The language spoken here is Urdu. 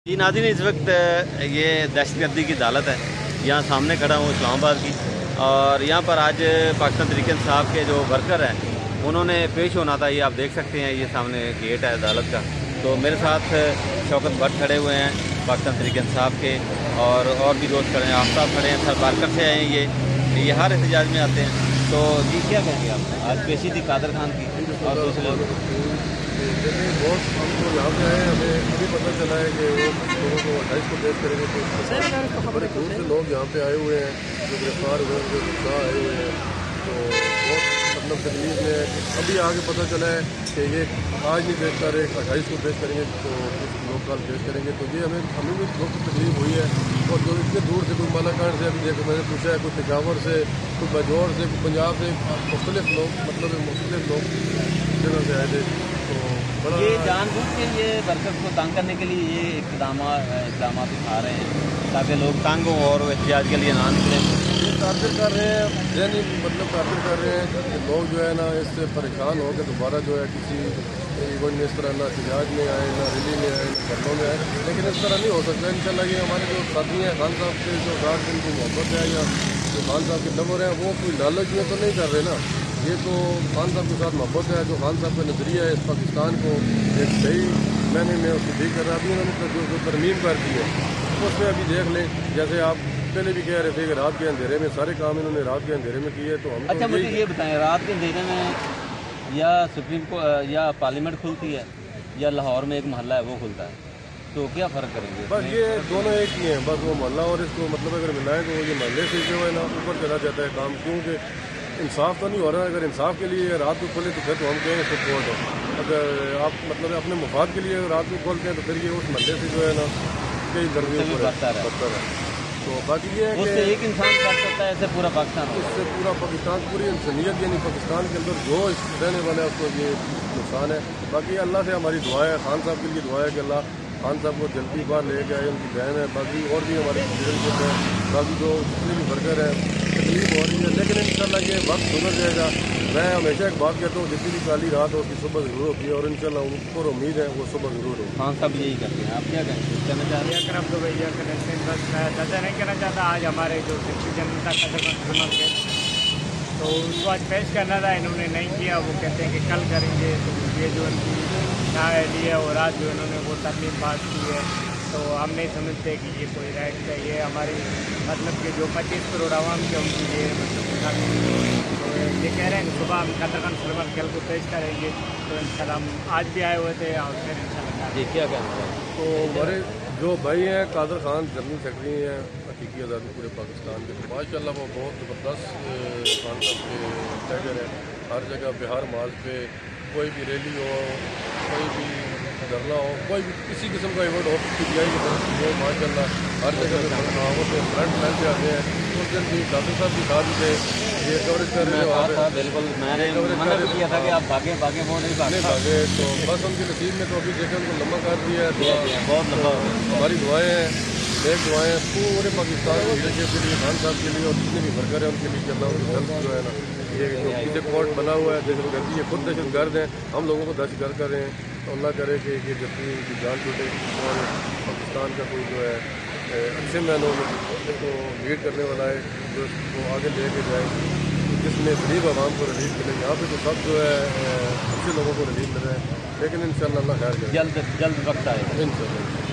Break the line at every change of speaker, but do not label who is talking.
جی ناظرین، اس وقت یہ دہشت گردی کی عدالت ہے، یہاں سامنے کھڑا ہوں اسلام آباد کی، اور یہاں پر آج پاکستان تحریک انصاف کے جو ورکر ہیں انہوں نے پیش ہونا تھا۔ یہ آپ دیکھ سکتے ہیں، یہ سامنے گیٹ ہے عدالت کا۔ تو میرے ساتھ شوکت بٹ کھڑے ہوئے ہیں پاکستان تحریک انصاف کے، اور بھی دوست کھڑے ہیں، آفتاب کھڑے ہیں، سر بارکر سے آئے ہیں، یہ ہر احتجاج میں آتے ہیں۔ تو جی کیا کہیں گے آپ؟ آج پیشی تھی قادر خان کی اور دوسرے
بہت ہم کو یہاں پہ آئے ہیں، ہمیں ابھی پتہ چلا ہے کہ وہ لوگوں کو 28 کو پیش کریں گے۔ تو بڑے دور سے لوگ یہاں پہ آئے ہوئے ہیں جو گرفتار ہوئے ہیں، جو گھر آئے ہوئے ہیں، تو بہت تکلیف میں ابھی آگے پتہ چلا ہے کہ یہ آج نہیں پیش کر رہے، 28 کو پیش کریں گے، تو کچھ لوگ کل پیش کریں گے۔ تو یہ ہمیں بھی بہت تکلیف ہوئی ہے، اور جو اتنے دور سے کوئی مالاکانڈ سے ابھی دیکھو میں نے پوچھا ہے، کوئی پشاور سے، کوئی بجور سے، کوئی پنجاب سے، مختلف لوگ جگہ سے آئے تھے۔ تو بڑا
یہ جان بوجھ کے یہ ورکرز کو تنگ کرنے کے لیے یہ اقدامات اٹھا رہے ہیں تاکہ لوگ تنگ ہوں اور احتجاج کے لیے نہ نکلیں۔
یہ ٹارچر کر رہے ہیں، ذہنی ٹارچر کر رہے ہیں کہ لوگ جو ہے نا اس سے پریشان ہو کے دوبارہ جو ہے کسی ایونٹ میں اس طرح نہ احتجاج میں آئے، نہ ریلی میں آئے، نہ دھرنوں میں آئے۔ لیکن اس طرح نہیں ہو سکتا انشاءاللہ۔ یہ ہمارے جو ساتھی ہیں، خان صاحب کے جو ساتھ ان کی محبت ہے، یا جو خان صاحب کے لور ہیں، وہ کوئی لالچ میں تو نہیں کر رہے نا۔ یہ تو خان صاحب کے ساتھ محبت ہے، جو خان صاحب کا نظریہ ہے اس پاکستان کو ایک صحیح معنی میں اس کو ٹھیک کر رہا ہے۔ ابھی انہوں نے جو ترمیم کر دی ہے اس میں ابھی دیکھ لیں، جیسے آپ پہلے بھی کہہ رہے تھے کہ رات کے اندھیرے میں سارے کام انہوں نے رات کے اندھیرے میں کیے۔ تو ہم
اچھا مجھے یہ بتائیں، رات کے اندھیرے میں یا سپریم کورٹ یا پارلیمنٹ کھلتی ہے یا لاہور میں ایک محلہ ہے وہ کھلتا ہے، تو کیا فرق کریں گے؟
بس یہ دونوں ایک ہی ہیں، بس وہ محلہ اور اس کو مطلب اگر ملائیں تو وہ یہ محلے سے جو ہے نا اوپر چلا جاتا ہے کام، کیونکہ انصاف تو نہیں ہو رہا۔ اگر انصاف کے لیے رات کو کھولے تو پھر تو ہم کہیں گے خود کورٹ ہے۔ اگر آپ مطلب اپنے مفاد کے لیے رات کو کھولتے ہیں تو پھر یہ اس محلے سے جو ہے نا کئی درمیان بدتر ہے۔ تو باقی یہ ہے
اس
کہ
سے ایک انسان کر سکتا ہے، ایسے پورا پاکستان
اس سے پورا پاکستان، پوری انسانیت، یعنی پاکستان کے اندر جو رہنے والا ہے اس کو یہ نقصان ہے۔ باقی اللہ سے ہماری دعا ہے، خان صاحب کے لیے دعا ہے کہ اللہ خان صاحب کو جلدی باہر لے کے آئے، ان کی بہن ہے، باقی اور بھی ہماری لیڈرشپ ہے، باقی جو جتنے بھی ورکر ہیں، تکلیف ہو رہی ہے، لیکن انشاءاللہ یہ وقت گزر جائے گا۔ میں ہمیشہ ایک بات کہتا ہوں، جتنی بھی کالی رات ہو اس کی صبح ضرور ہوتی ہے، اور انشاءاللہ ان پر امید ہے وہ صبح ضرور ہوگی۔
خان صاحب یہی کرتے ہیں، آپ کیا کہنا چاہ رہے ہیں؟
تو بھیا بس میں زیادہ نہیں کہنا چاہتا۔ آج ہمارے جو ڈپٹی جنرل تھا کے تو اس کو آج پیش کرنا تھا، انہوں نے نہیں کیا، وہ کہتے ہیں کہ کل کریں گے۔ تو یہ جو ان کی شاعری ہے اور آج جو انہوں نے وہ ترمیم پاس کی ہے، تو ہم نہیں سمجھتے کہ یہ کوئی رائٹ ہے۔ یہ ہماری مطلب کہ جو 25 کروڑ عوام کے ان کی یہ مطلب تو یہ کہہ رہے ہیں کہ صبح ہم قادر خان سلیمان کل کو پیش کریں گے۔ تو انشاءاللہ ہم آج بھی آئے ہوئے تھے اور پھر انشاءاللہ
جی کیا کہنا چاہ رہے ہیں؟
تو ہمارے جو بھائی ہیں قادر خان جنرل سیکرٹری ہیں حقیقی آزادی پورے پاکستان کے، تو ماشاء اللہ وہ بہت زبردست خان صاحب کے ٹیگر ہیں۔ ہر جگہ پہ، ہر مارچ پہ، کوئی بھی ریلی ہو، کوئی بھی دھرنا ہو، کوئی بھی کسی قسم کا event who, P T I کی طرف سے ہو، ماشاء اللہ ہر جگہ پہ فرنٹ لائن پہ آتے ہیں۔ اس دن بھی قادر صاحب بھی ساتھ تھے، یہ کوریج کر رہے تھے۔
بالکل میں نے منع بھی کیا تھا کہ آپ بھاگیں وہ نہیں
بھاگے، تو بس ان کے نصیب میں تو ابھی دیکھیں ان کو لمبا کر دیا ہے۔
بہت لمبا
ہماری دعائیں ہیں، ایک دعائیں پورے پاکستان کی لیڈرشپ کے لیے، خان صاحب کے لیے، اور جتنے بھی ورکر ہیں ان کے لیے کہ اللہ جلد جو ہے نا یہ جو پیچھے کورٹ بنا ہوا ہے دہشت گردی، یہ خود دہشت گرد ہیں، ہم لوگوں کو دہشت گرد کر رہے ہیں۔ تو اللہ کرے کہ یہ جتنی کی جان چھوٹے اور پاکستان کا کوئی جو ہے اچھے معنوں میں اس کو لیڈ کرنے والا ہے، جو اس کو آگے لے کے جائے، جس میں غریب عوام کو ریلیف ملے۔ یہاں پہ تو سب جو ہے اچھے لوگوں کو ریلیف مل رہے ہیں، لیکن انشاءاللہ اللہ خیر کرے،
جلد وقت آئے گا
انشاءاللہ۔